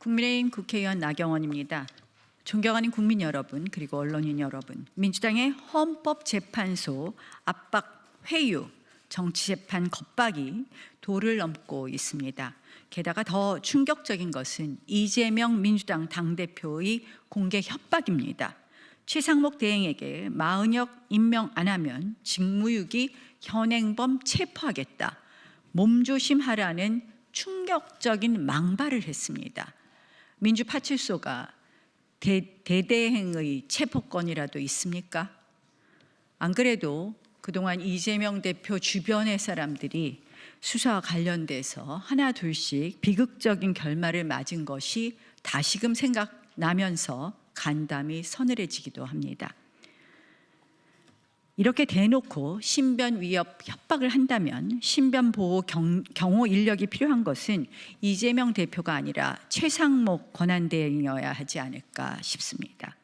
국민의힘 국회의원 나경원입니다. 존경하는 국민 여러분, 그리고 언론인 여러분, 민주당의 헌법재판소 압박 회유, 정치재판 겁박이 도를 넘고 있습니다. 게다가 더 충격적인 것은 이재명 민주당 당대표의 공개 협박입니다. 최상목 대행에게 마은혁 임명 안 하면 직무유기 현행범 체포하겠다, 몸조심하라는 충격적인 망발을 했습니다. 민주파출소가 대대행의 체포권이라도 있습니까? 안 그래도 그동안 이재명 대표 주변의 사람들이 수사와 관련돼서 하나 둘씩 비극적인 결말을 맞은 것이 다시금 생각나면서 간담이 서늘해지기도 합니다. 이렇게 대놓고 신변 위협 협박을 한다면 신변 보호 경호 인력이 필요한 것은 이재명 대표가 아니라 최상목 권한대행이어야 하지 않을까 싶습니다.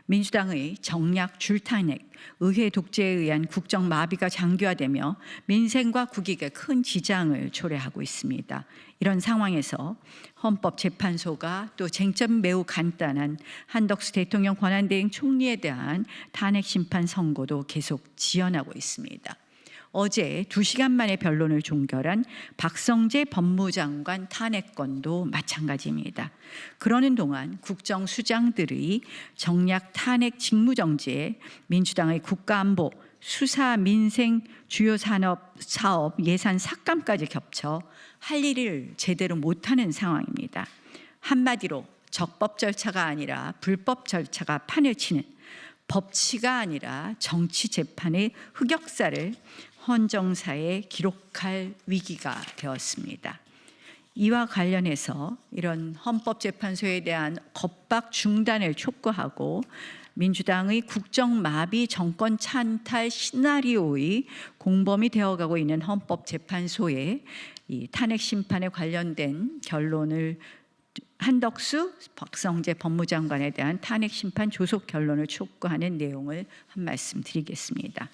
민주당의 정략 줄탄핵, 의회 독재에 의한 국정 마비가 장기화되며 민생과 국익에 큰 지장을 초래하고 있습니다. 이런 상황에서 헌법재판소가 또 쟁점이 매우 간단한 한덕수 대통령 권한대행 총리에 대한 탄핵 심판 선고도 계속 지연하고 있습니다. 어제 2시간 만에 변론을 종결한 박성재 법무장관 탄핵건도 마찬가지입니다. 그러는 동안 국정수장들의 정략 탄핵 직무정지에 민주당의 국가안보, 수사, 민생, 주요 사업 예산 삭감까지 겹쳐 할 일을 제대로 못하는 상황입니다. 한마디로 적법 절차가 아니라 불법 절차가 판을 치는, 법치가 아니라 정치 재판의 흑역사를 헌정사에 기록할 위기가 되었습니다. 이와 관련해서 이런 헌법재판소에 대한 겁박 중단을 촉구하고 민주당의 국정마비 정권 찬탈 시나리오의 공범이 되어가고 있는 헌법재판소의 이 탄핵 심판에 관련된 결론을 한덕수, 박성재 법무장관에 대한 탄핵 심판 조속 결론을 촉구하는 내용을 한 말씀 드리겠습니다.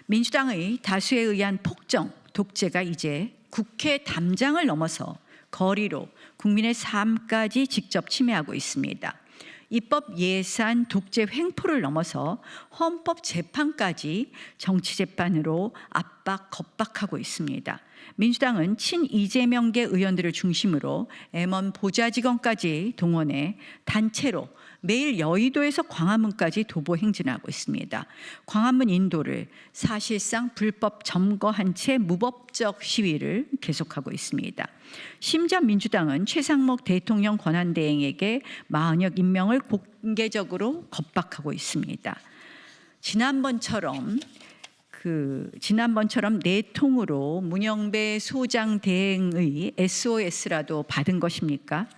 민주당의 다수에 의한 폭정, 독재가 이제 국회 담장을 넘어서 거리로 국민의 삶까지 직접 침해하고 있습니다. 입법 예산 독재 횡포를 넘어서 헌법 재판까지 정치 재판으로 압박 겁박하고 있습니다. 민주당은 친 이재명계 의원들을 중심으로 M1 보좌직원까지 동원해 단체로 매일 여의도에서 광화문까지 도보 행진하고 있습니다. 광화문 인도를 사실상 불법 점거한 채 무법적 시위를 계속하고 있습니다. 심지어 민주당은 최상목 대통령 권한대행에게 마은혁 임명을 공개적으로 겁박하고 있습니다. 지난번처럼 내통으로 문영배 소장 대행의 SOS라도 받은 것입니까?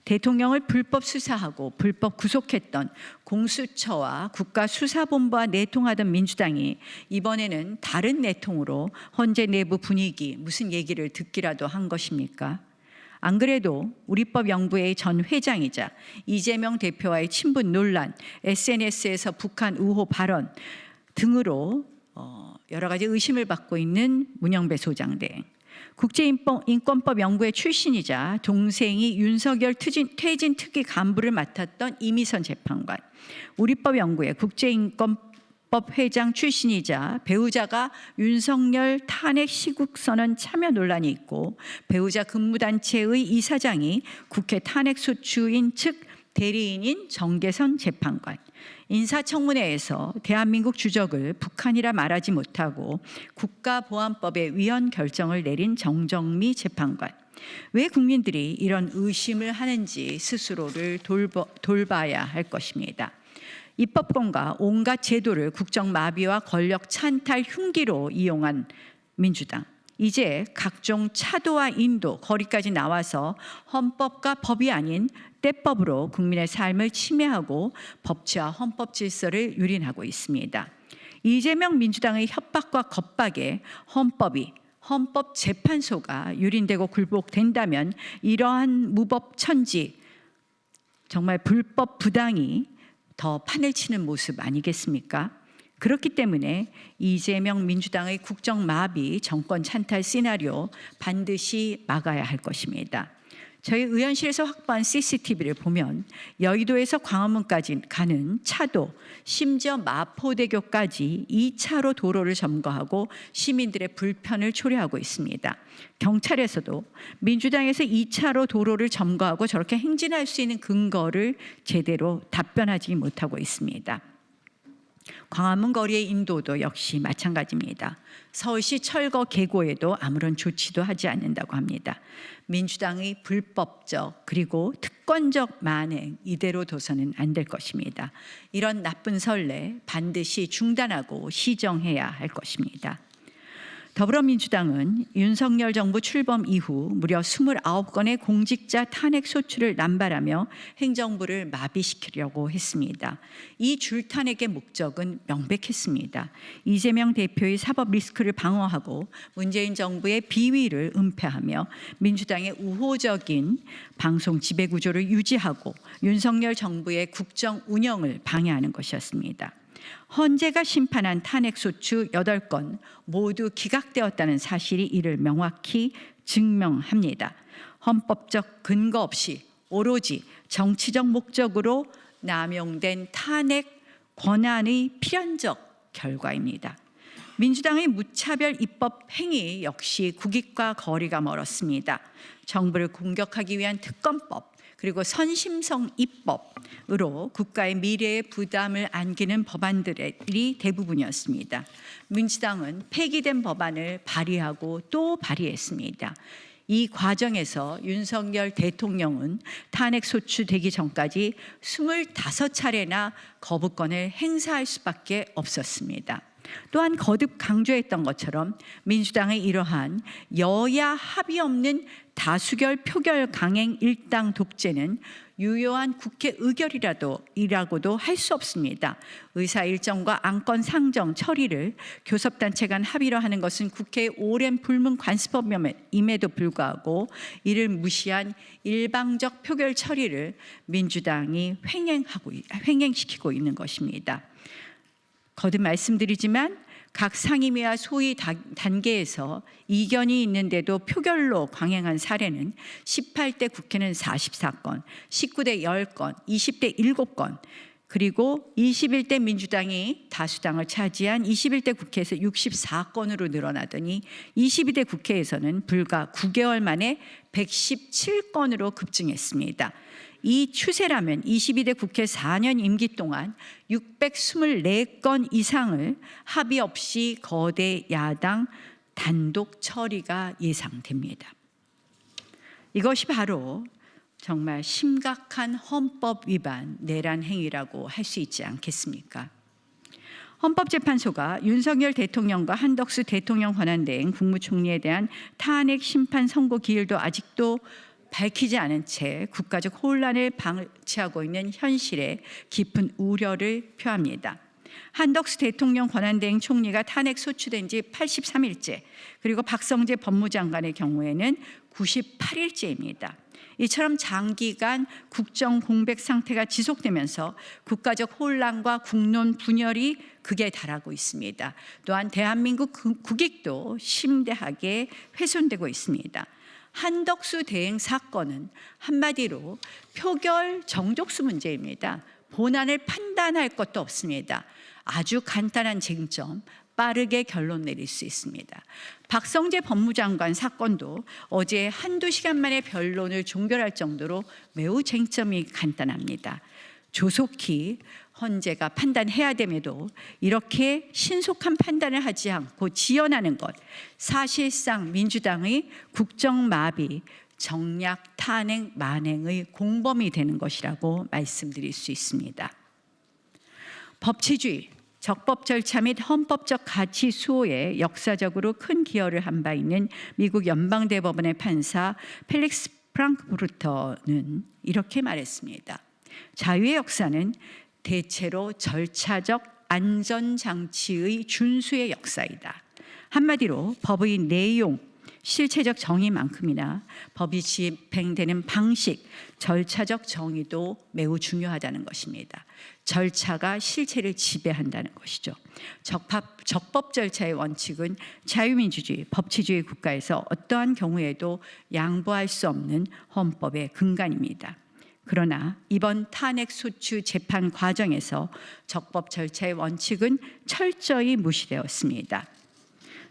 대통령을 불법 수사하고 불법 구속했던 공수처와 국가수사본부와 내통하던 민주당이 이번에는 다른 내통으로 헌재 내부 분위기, 무슨 얘기를 듣기라도 한 것입니까? 안 그래도 우리법연구회의 전 회장이자 이재명 대표와의 친분 논란, SNS에서 북한 우호 발언 등으로 여러 가지 의심을 받고 있는 문영배 소장대행, 국제인권법 연구회 출신이자 동생이 윤석열 퇴진 특위 간부를 맡았던 이미선 재판관, 우리법 연구회 국제인권법 회장 출신이자 배우자가 윤석열 탄핵 시국선언 참여 논란이 있고 배우자 근무단체의 이사장이 국회 탄핵소추인 측 대리인인 정계선 재판관, 인사청문회에서 대한민국 주적을 북한이라 말하지 못하고 국가보안법에 위헌 결정을 내린 정정미 재판관. 왜 국민들이 이런 의심을 하는지 스스로를 돌봐야 할 것입니다. 입법권과 온갖 제도를 국정마비와 권력 찬탈 흉기로 이용한 민주당. 이제 각종 차도와 인도, 거리까지 나와서 헌법과 법이 아닌 때법으로 국민의 삶을 침해하고 법치와 헌법 질서를 유린하고 있습니다. 이재명 민주당의 협박과 겁박에 헌법재판소가 유린되고 굴복된다면 이러한 무법천지, 정말 불법 부당이 더 판을 치는 모습 아니겠습니까? 그렇기 때문에 이재명 민주당의 국정마비 정권 찬탈 시나리오 반드시 막아야 할 것입니다. 저희 의원실에서 확보한 CCTV를 보면 여의도에서 광화문까지 가는 차도, 심지어 마포대교까지 2차로 도로를 점거하고 시민들의 불편을 초래하고 있습니다. 경찰에서도 민주당에서 2차로 도로를 점거하고 저렇게 행진할 수 있는 근거를 제대로 답변하지 못하고 있습니다. 광화문 거리의 인도도 역시 마찬가지입니다. 서울시 철거 계고에도 아무런 조치도 하지 않는다고 합니다. 민주당의 불법적 그리고 특권적 만행 이대로 둬서는 안 될 것입니다. 이런 나쁜 선례 반드시 중단하고 시정해야 할 것입니다. 더불어민주당은 윤석열 정부 출범 이후 무려 29건의 공직자 탄핵 소추를 남발하며 행정부를 마비시키려고 했습니다. 이 줄탄핵의 목적은 명백했습니다. 이재명 대표의 사법 리스크를 방어하고 문재인 정부의 비위를 은폐하며 민주당의 우호적인 방송 지배구조를 유지하고 윤석열 정부의 국정 운영을 방해하는 것이었습니다. 헌재가 심판한 탄핵소추 8건 모두 기각되었다는 사실이 이를 명확히 증명합니다. 헌법적 근거 없이 오로지 정치적 목적으로 남용된 탄핵 권한의 필연적 결과입니다. 민주당의 무차별 입법 행위 역시 국익과 거리가 멀었습니다. 정부를 공격하기 위한 특검법 그리고 선심성 입법으로 국가의 미래에 부담을 안기는 법안들이 대부분이었습니다. 민주당은 폐기된 법안을 발의하고 또 발의했습니다. 이 과정에서 윤석열 대통령은 탄핵 소추되기 전까지 25차례나 거부권을 행사할 수밖에 없었습니다. 또한 거듭 강조했던 것처럼 민주당의 이러한 여야 합의 없는 다수결 표결 강행 일당 독재는 유효한 국회 의결이라고도 할 수 없습니다. 의사 일정과 안건 상정 처리를 교섭단체 간 합의로 하는 것은 국회의 오랜 불문 관습법임에도 불구하고 이를 무시한 일방적 표결 처리를 민주당이 횡행시키고 있는 것입니다. 거듭 말씀드리지만 각 상임위와 소위 단계에서 이견이 있는데도 표결로 강행한 사례는 18대 국회는 44건, 19대 10건, 20대 7건, 그리고 21대 민주당이 다수당을 차지한 21대 국회에서 64건으로 늘어나더니 22대 국회에서는 불과 9개월 만에 117건으로 급증했습니다. 이 추세라면 22대 국회 4년 임기 동안 624건 이상을 합의 없이 거대 야당 단독 처리가 예상됩니다. 이것이 바로 정말 심각한 헌법 위반 내란 행위라고 할 수 있지 않겠습니까? 헌법재판소가 윤석열 대통령과 한덕수 대통령 권한대행 국무총리에 대한 탄핵 심판 선고 기일도 아직도 밝히지 않은 채 국가적 혼란을 방치하고 있는 현실에 깊은 우려를 표합니다. 한덕수 대통령 권한대행 총리가 탄핵 소추된 지 83일째, 그리고 박성재 법무장관의 경우에는 98일째입니다. 이처럼 장기간 국정 공백 상태가 지속되면서 국가적 혼란과 국론 분열이 극에 달하고 있습니다. 또한 대한민국 국익도 심대하게 훼손되고 있습니다. 한덕수 대행 사건은 한마디로 표결 정족수 문제입니다. 본안을 판단할 것도 없습니다. 아주 간단한 쟁점, 빠르게 결론 내릴 수 있습니다. 박성재 법무장관 사건도 어제 한두 시간 만에 변론을 종결할 정도로 매우 쟁점이 간단합니다. 조속히 헌재가 판단해야 됨에도 이렇게 신속한 판단을 하지 않고 지연하는 것, 사실상 민주당의 국정마비, 정략 탄핵 만행의 공범이 되는 것이라고 말씀드릴 수 있습니다. 법치주의, 적법 절차 및 헌법적 가치 수호에 역사적으로 큰 기여를 한 바 있는 미국 연방대법원의 판사 펠릭스 프랑크푸르터는 이렇게 말했습니다. 자유의 역사는 대체로 절차적 안전장치의 준수의 역사이다. 한마디로 법의 내용, 실체적 정의만큼이나 법이 집행되는 방식, 절차적 정의도 매우 중요하다는 것입니다. 절차가 실체를 지배한다는 것이죠. 적법 절차의 원칙은 자유민주주의, 법치주의 국가에서 어떠한 경우에도 양보할 수 없는 헌법의 근간입니다. 그러나 이번 탄핵 소추 재판 과정에서 적법 절차의 원칙은 철저히 무시되었습니다.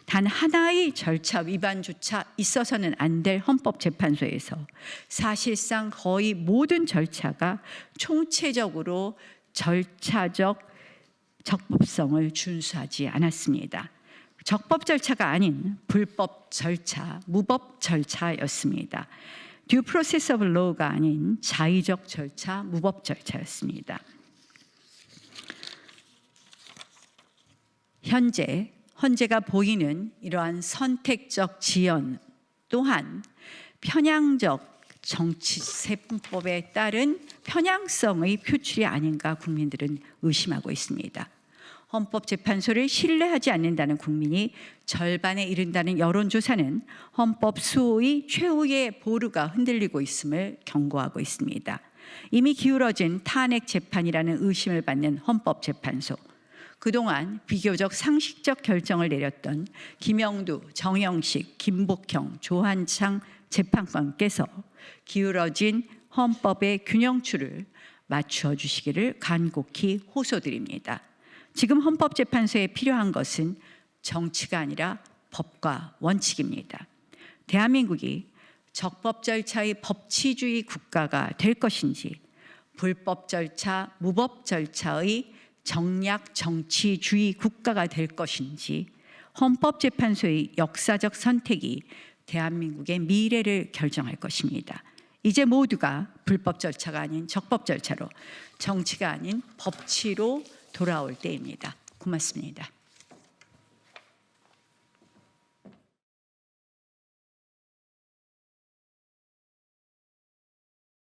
단 하나의 절차 위반조차 있어서는 안 될 헌법재판소에서 사실상 거의 모든 절차가 총체적으로 절차적 적법성을 준수하지 않았습니다. 적법 절차가 아닌 불법 절차, 무법 절차였습니다. Due process of law가 아닌 자의적 절차, 무법 절차였습니다. 헌재가 보이는 이러한 선택적 지연 또한 편향적 정치세법에 따른 편향성의 표출이 아닌가 국민들은 의심하고 있습니다. 헌법재판소를 신뢰하지 않는다는 국민이 절반에 이른다는 여론조사는 헌법 수호의 최후의 보루가 흔들리고 있음을 경고하고 있습니다. 이미 기울어진 탄핵 재판이라는 의심을 받는 헌법재판소. 그동안 비교적 상식적 결정을 내렸던 김영두, 정영식, 김복형, 조한창 재판관께서 기울어진 헌법의 균형추를 맞추어 주시기를 간곡히 호소드립니다. 지금 헌법재판소에 필요한 것은 정치가 아니라 법과 원칙입니다. 대한민국이 적법 절차의 법치주의 국가가 될 것인지 불법 절차, 무법 절차의 정략 정치주의 국가가 될 것인지 헌법재판소의 역사적 선택이 대한민국의 미래를 결정할 것입니다. 이제 모두가 불법 절차가 아닌 적법 절차로, 정치가 아닌 법치로 돌아올 때입니다. 고맙습니다.